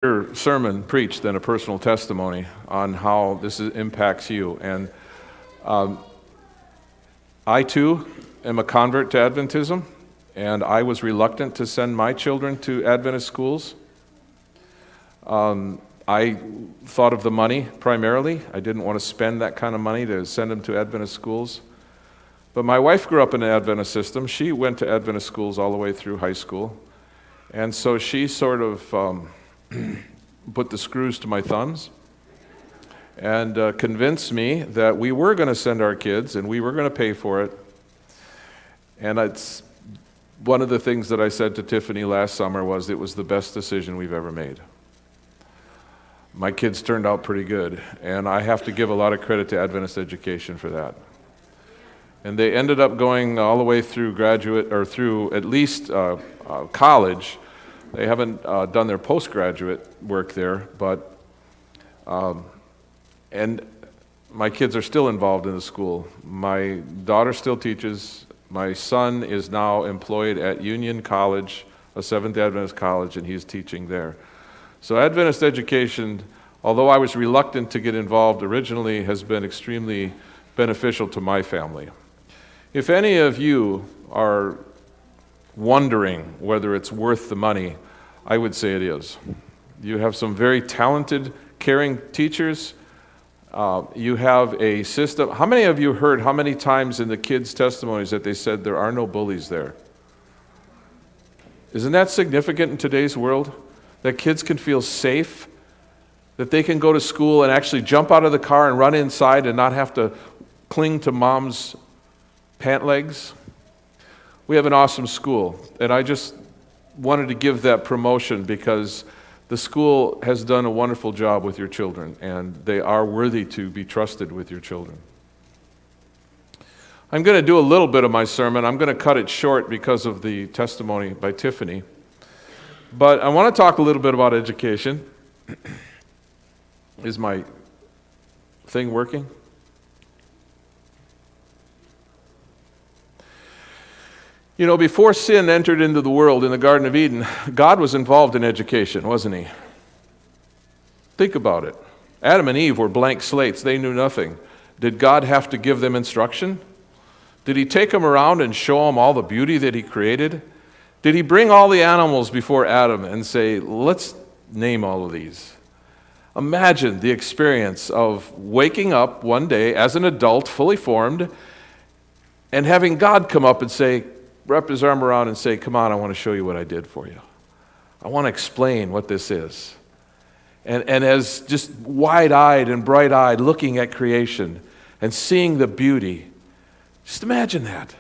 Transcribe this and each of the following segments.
sermon preached than a personal testimony on how impacts you. And I too am a convert to Adventism, and I was reluctant to send my children to Adventist schools. I thought of the money primarily. I didn't want to spend that kind of money to send them to Adventist schools. But my wife grew up in an Adventist system. She went to Adventist schools all the way through high school. And so she sort of put the screws to my thumbs and convinced me that we were going to send our kids and we were going to pay for it. And it's one of the things that I said to Tiffany last summer was it was the best decision we've ever made. My kids turned out pretty good, and I have to give a lot of credit to Adventist education for that. And they ended up going all the way through graduate, or through at least college. They haven't done their postgraduate work there, but and my kids are still involved in the school. My daughter still teaches. My son is now employed at Union College, a Seventh Adventist college, and he's teaching there. So Adventist education, although I was reluctant to get involved originally, has been extremely beneficial to my family. If any of you are wondering whether it's worth the money, I would say it is. You have some very talented, caring teachers. You have a system. How many of you heard how many times in the kids' testimonies that they said there are no bullies there? Isn't that significant in today's world? That kids can feel safe, that they can go to school and actually jump out of the car and run inside and not have to cling to mom's pant legs. We have an awesome school, and I just wanted to give that promotion because the school has done a wonderful job with your children, and they are worthy to be trusted with your children. I'm going to do a little bit of my sermon. I'm going to cut it short because of the testimony by Tiffany. But I want to talk a little bit about education. Is my thing working? You know, before sin entered into the world in the Garden of Eden, God was involved in education, wasn't he? Think about it. Adam and Eve were blank slates. They knew nothing. Did God have to give them instruction? Did he take them around and show them all the beauty that he created? Did he bring all the animals before Adam and say, let's name all of these? Imagine the experience of waking up one day as an adult, fully formed, and having God come up and say, wrap his arm around and say, come on, I want to show you what I did for you. I want to explain what this is. And as just wide-eyed and bright-eyed looking at creation and seeing the beauty, just imagine that.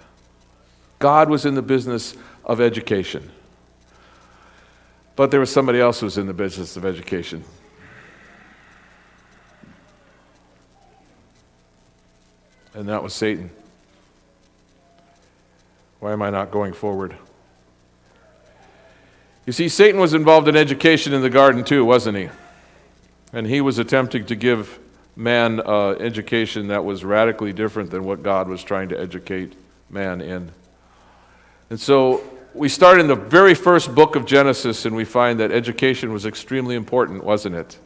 God was in the business of education. But there was somebody else who was in the business of education. And that was Satan. Why am I not going forward? You see, Satan was involved in education in the garden too, wasn't he? And he was attempting to give man education that was radically different than what God was trying to educate man in. And so we start in the very first book of Genesis, and we find that education was extremely important, wasn't it?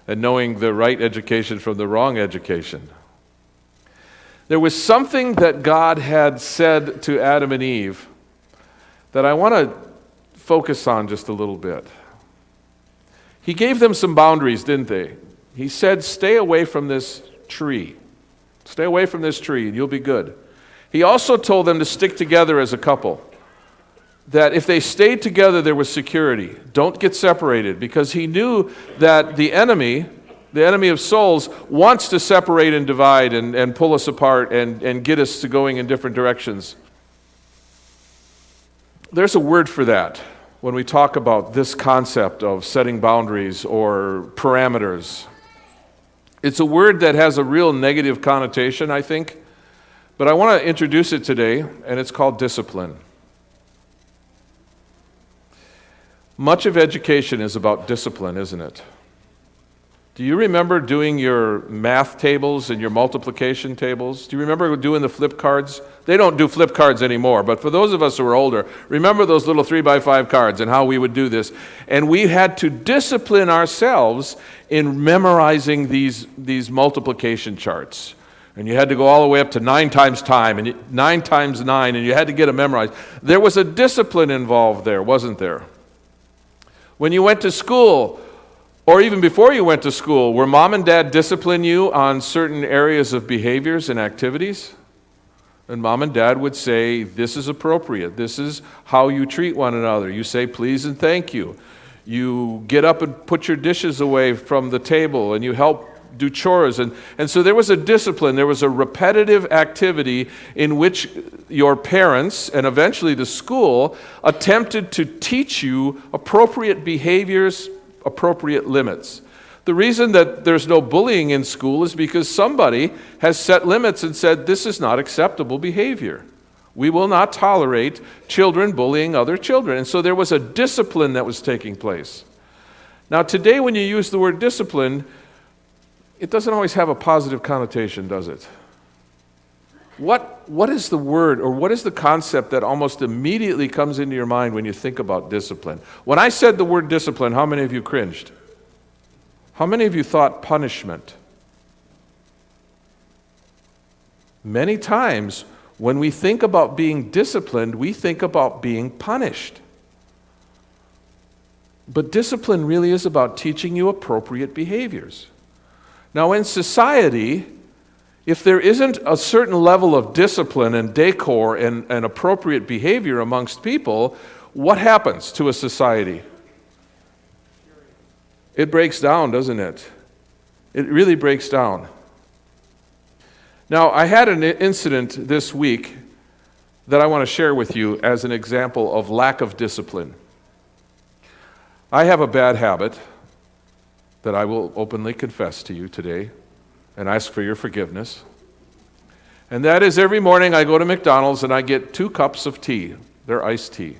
And knowing the right education from the wrong education. There was something that God had said to Adam and Eve that I want to focus on just a little bit. He gave them some boundaries, didn't they? He said, stay away from this tree. Stay away from this tree and you'll be good. He also told them to stick together as a couple. That if they stayed together, there was security. Don't get separated, because he knew that the enemy of souls, wants to separate and divide and pull us apart and get us to going in different directions. There's a word for that when we talk about this concept of setting boundaries or parameters. It's a word that has a real negative connotation, I think, but I want to introduce it today, and it's called discipline. Much of education is about discipline, isn't it? Do you remember doing your math tables and your multiplication tables? Do you remember doing the flip cards? They don't do flip cards anymore, but for those of us who are older, remember those little 3x5 cards and how we would do this. And we had to discipline ourselves in memorizing these multiplication charts. And you had to go all the way up to 9 times time, and 9 times 9, and you had to get them memorized. There was a discipline involved there, wasn't there? When you went to school, or even before you went to school, were mom and dad discipline you on certain areas of behaviors and activities? And mom and dad would say, this is appropriate. This is how you treat one another. You say please and thank you. You get up and put your dishes away from the table, and you help do chores. And so there was a discipline. There was a repetitive activity in which your parents, and eventually the school, attempted to teach you appropriate behaviors, appropriate limits. The reason that there's no bullying in school is because somebody has set limits and said, this is not acceptable behavior. We will not tolerate children bullying other children. And so there was a discipline that was taking place. Now today when you use the word discipline, it doesn't always have a positive connotation, does it? What is the word, or what is the concept that almost immediately comes into your mind when you think about discipline? When I said the word discipline, how many of you cringed? How many of you thought punishment? Many times when we think about being disciplined, we think about being punished. But discipline really is about teaching you appropriate behaviors. Now in society, if there isn't a certain level of discipline and decor and appropriate behavior amongst people, what happens to a society? It breaks down, doesn't it? It really breaks down. Now, I had an incident this week that I want to share with you as an example of lack of discipline. I have a bad habit that I will openly confess to you today and ask for your forgiveness. And that is, every morning I go to McDonald's and I get 2 cups of tea. They're iced tea,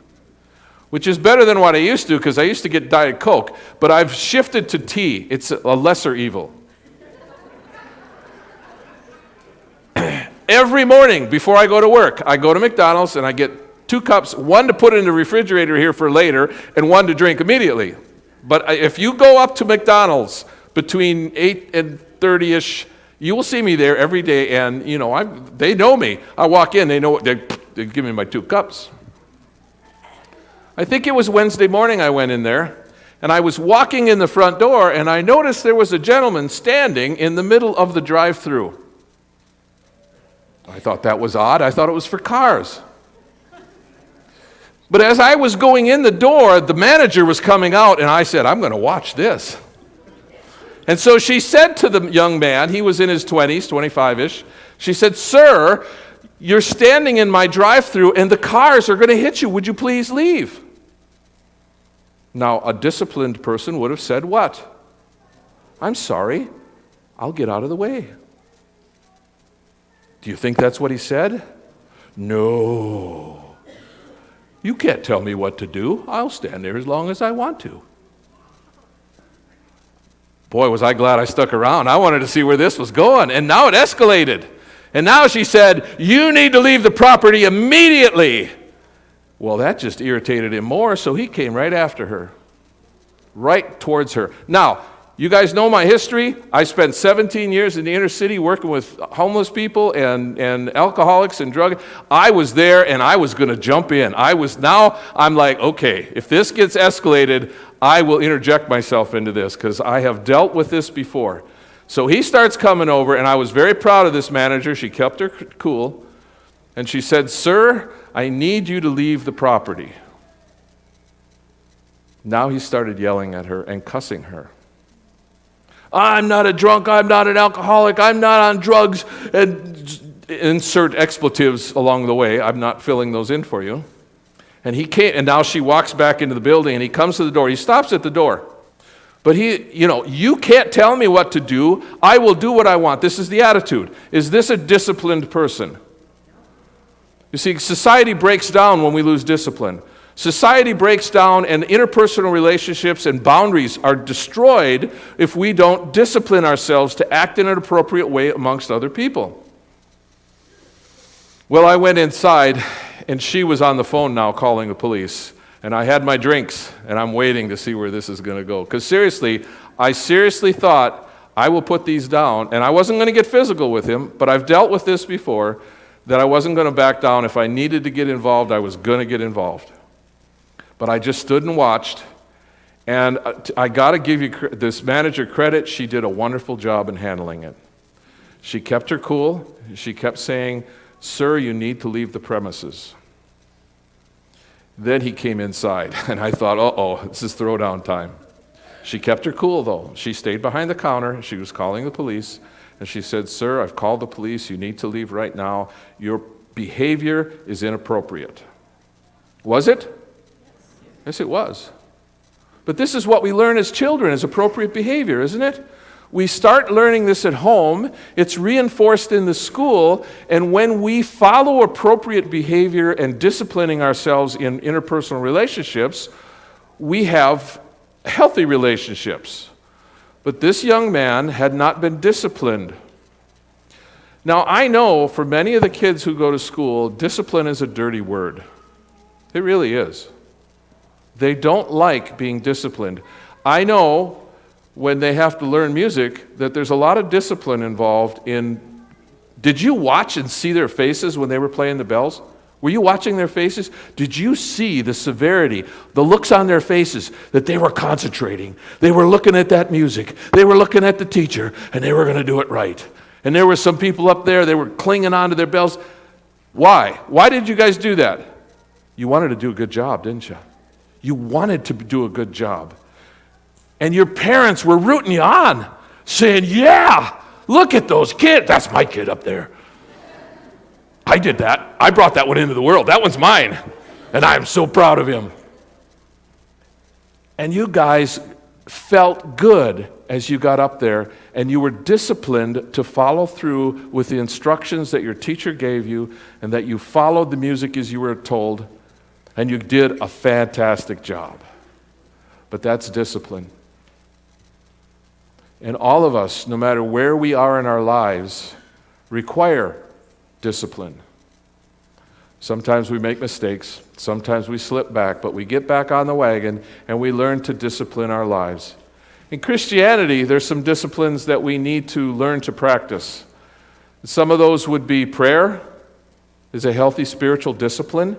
which is better than what I used to, because I used to get Diet Coke, but I've shifted to tea. It's a lesser evil. Every morning before I go to work, I go to McDonald's and I get 2 cups, one to put in the refrigerator here for later and one to drink immediately. But if you go up to McDonald's between 8 and 30-ish, you will see me there every day, and they know me. I walk in, they know they give me my 2 cups. I think it was Wednesday morning I went in there, and I was walking in the front door, and I noticed there was a gentleman standing in the middle of the drive-thru. I thought that was odd. I thought it was for cars. But as I was going in the door, the manager was coming out, and I said, I'm going to watch this. And so she said to the young man, he was in his 20s, 25-ish, she said, sir, you're standing in my drive-thru, and the cars are going to hit you. Would you please leave? Now, a disciplined person would have said what? I'm sorry, I'll get out of the way. Do you think that's what he said? No. You can't tell me what to do. I'll stand there as long as I want to. Boy, was I glad I stuck around. I wanted to see where this was going, and now it escalated. And now she said, you need to leave the property immediately. Well, that just irritated him more, so he came right after her, right towards her. Now, you guys know my history. I spent 17 years in the inner city working with homeless people and alcoholics and drug. I was there, and I was going to jump in. I'm like, okay, if this gets escalated, I will interject myself into this, because I have dealt with this before. So he starts coming over, and I was very proud of this manager. She kept her cool, and she said, sir, I need you to leave the property. Now he started yelling at her and cussing her. I'm not a drunk, I'm not an alcoholic, I'm not on drugs, and insert expletives along the way. I'm not filling those in for you. And he came, and now she walks back into the building, and he comes to the door. He stops at the door. But you can't tell me what to do. I will do what I want. This is the attitude. Is this a disciplined person? You see, society breaks down when we lose discipline. Society breaks down, and interpersonal relationships and boundaries are destroyed if we don't discipline ourselves to act in an appropriate way amongst other people. Well, I went inside, and she was on the phone now calling the police. And I had my drinks, and I'm waiting to see where this is going to go. Because I seriously thought, I will put these down. And I wasn't going to get physical with him, but I've dealt with this before, that I wasn't going to back down. If I needed to get involved, I was going to get involved. But I just stood and watched, and I got to give you this manager credit. She did a wonderful job in handling it. She kept her cool. She kept saying, "Sir, you need to leave the premises." Then he came inside, and I thought, uh-oh, this is throwdown time. She kept her cool, though. She stayed behind the counter. She was calling the police, and she said, "Sir, I've called the police. You need to leave right now. Your behavior is inappropriate." Was it? Yes, it was. But this is what we learn as children, as appropriate behavior, isn't it? We start learning this at home. It's reinforced in the school. And when we follow appropriate behavior and disciplining ourselves in interpersonal relationships, we have healthy relationships. But this young man had not been disciplined. Now, I know for many of the kids who go to school, discipline is a dirty word. It really is. They don't like being disciplined. I know when they have to learn music that there's a lot of discipline involved in... Did you watch and see their faces when they were playing the bells? Were you watching their faces? Did you see the severity, the looks on their faces, that they were concentrating? They were looking at that music. They were looking at the teacher, and they were going to do it right. And there were some people up there, they were clinging on to their bells. Why? Why did you guys do that? You wanted to do a good job, didn't you? You wanted to do a good job. And your parents were rooting you on, saying, "Yeah, look at those kids. That's my kid up there. I did that. I brought that one into the world. That one's mine. And I'm so proud of him." And you guys felt good as you got up there, and you were disciplined to follow through with the instructions that your teacher gave you, and that you followed the music as you were told, and you did a fantastic job. But that's discipline. And all of us, no matter where we are in our lives, require discipline. Sometimes we make mistakes, sometimes we slip back, but we get back on the wagon and we learn to discipline our lives. In Christianity, there's some disciplines that we need to learn to practice. Some of those would be prayer is a healthy spiritual discipline.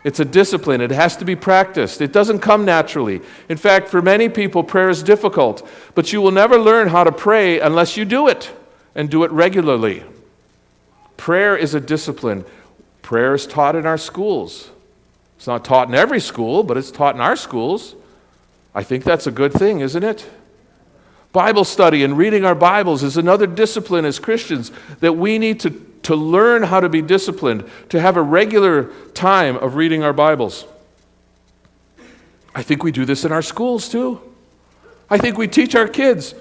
It's a discipline. It has to be practiced. It doesn't come naturally. In fact, for many people, prayer is difficult, but you will never learn how to pray unless you do it, and do it regularly. Prayer is a discipline. Prayer is taught in our schools. It's not taught in every school, but it's taught in our schools. I think that's a good thing, isn't it? Bible study and reading our Bibles is another discipline as Christians that we need to learn how to be disciplined, to have a regular time of reading our Bibles. I think we do this in our schools too. I think we teach our kids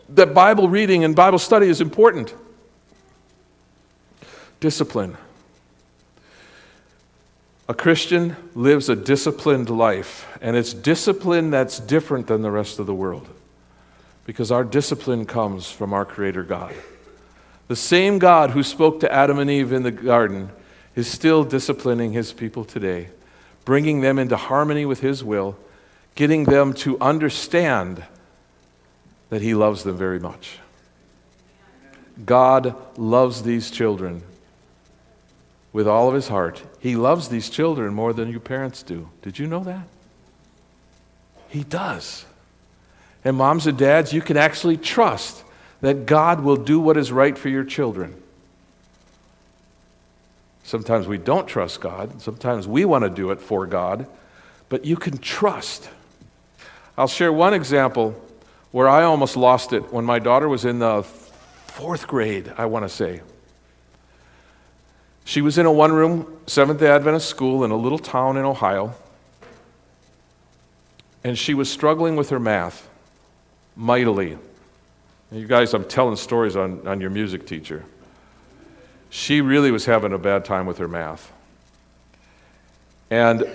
that Bible reading and Bible study is important. Discipline. A Christian lives a disciplined life, and it's discipline that's different than the rest of the world, because our discipline comes from our Creator God. The same God who spoke to Adam and Eve in the garden is still disciplining His people today, bringing them into harmony with His will, getting them to understand that He loves them very much. God loves these children with all of His heart. He loves these children more than you parents do. Did you know that? He does. And moms and dads, you can actually trust that God will do what is right for your children. Sometimes we don't trust God. Sometimes we want to do it for God. But you can trust. I'll share one example where I almost lost it when my daughter was in the 4th grade, I want to say. She was in a one-room Seventh-day Adventist school in a little town in Ohio. And she was struggling with her math mightily. You guys, I'm telling stories on your music teacher. She really was having a bad time with her math. And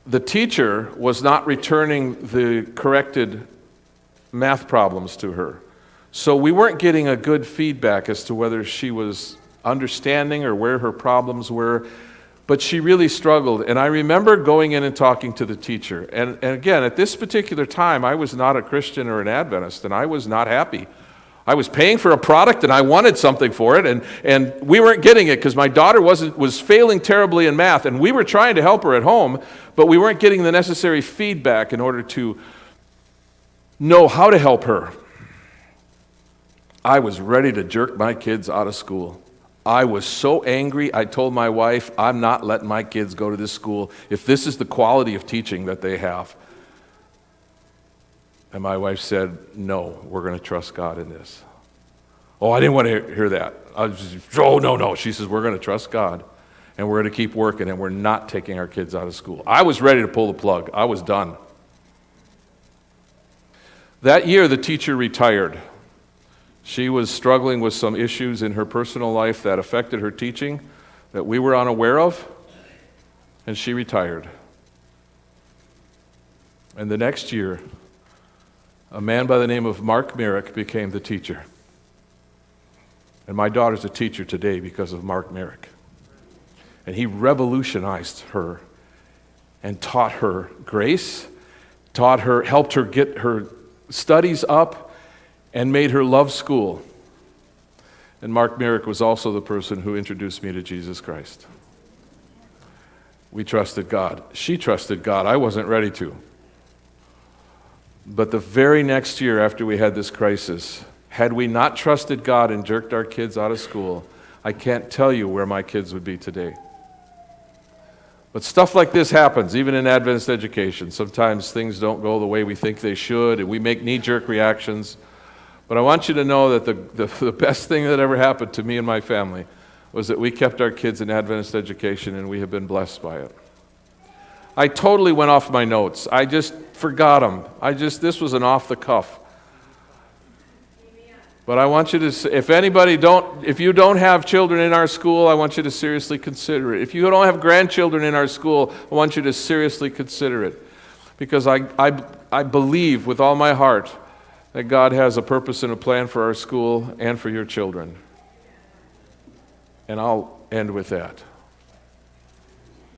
the teacher was not returning the corrected math problems to her. So we weren't getting a good feedback as to whether she was understanding or where her problems were, but she really struggled. And I remember going in and talking to the teacher. And again, at this particular time, I was not a Christian or an Adventist, and I was not happy. I was paying for a product, and I wanted something for it, and we weren't getting it because my daughter was failing terribly in math, and we were trying to help her at home, but we weren't getting the necessary feedback in order to know how to help her. I was ready to jerk my kids out of school. I was so angry, I told my wife, I'm not letting my kids go to this school if this is the quality of teaching that they have. And my wife said, no, we're going to trust God in this. Oh, I didn't want to hear that. I was just, oh, no. She says, we're going to trust God, and we're going to keep working, and we're not taking our kids out of school. I was ready to pull the plug. I was done. That year, the teacher retired. She was struggling with some issues in her personal life that affected her teaching that we were unaware of, and she retired. And the next year, a man by the name of Mark Merrick became the teacher. And my daughter's a teacher today because of Mark Merrick. And he revolutionized her and taught her grace, helped her get her studies up, and made her love school. And Mark Merrick was also the person who introduced me to Jesus Christ. We trusted God. She trusted God. I wasn't ready to. But the very next year after we had this crisis, had we not trusted God and jerked our kids out of school, I can't tell you where my kids would be today. But stuff like this happens, even in Adventist education. Sometimes things don't go the way we think they should, and we make knee-jerk reactions. But I want you to know that the best thing that ever happened to me and my family was that we kept our kids in Adventist education, and we have been blessed by it. I totally went off my notes. I just forgot them. This was an off the cuff. But I want you to, if you don't have children in our school, I want you to seriously consider it. If you don't have grandchildren in our school, I want you to seriously consider it. Because I believe with all my heart that God has a purpose and a plan for our school and for your children. And I'll end with that.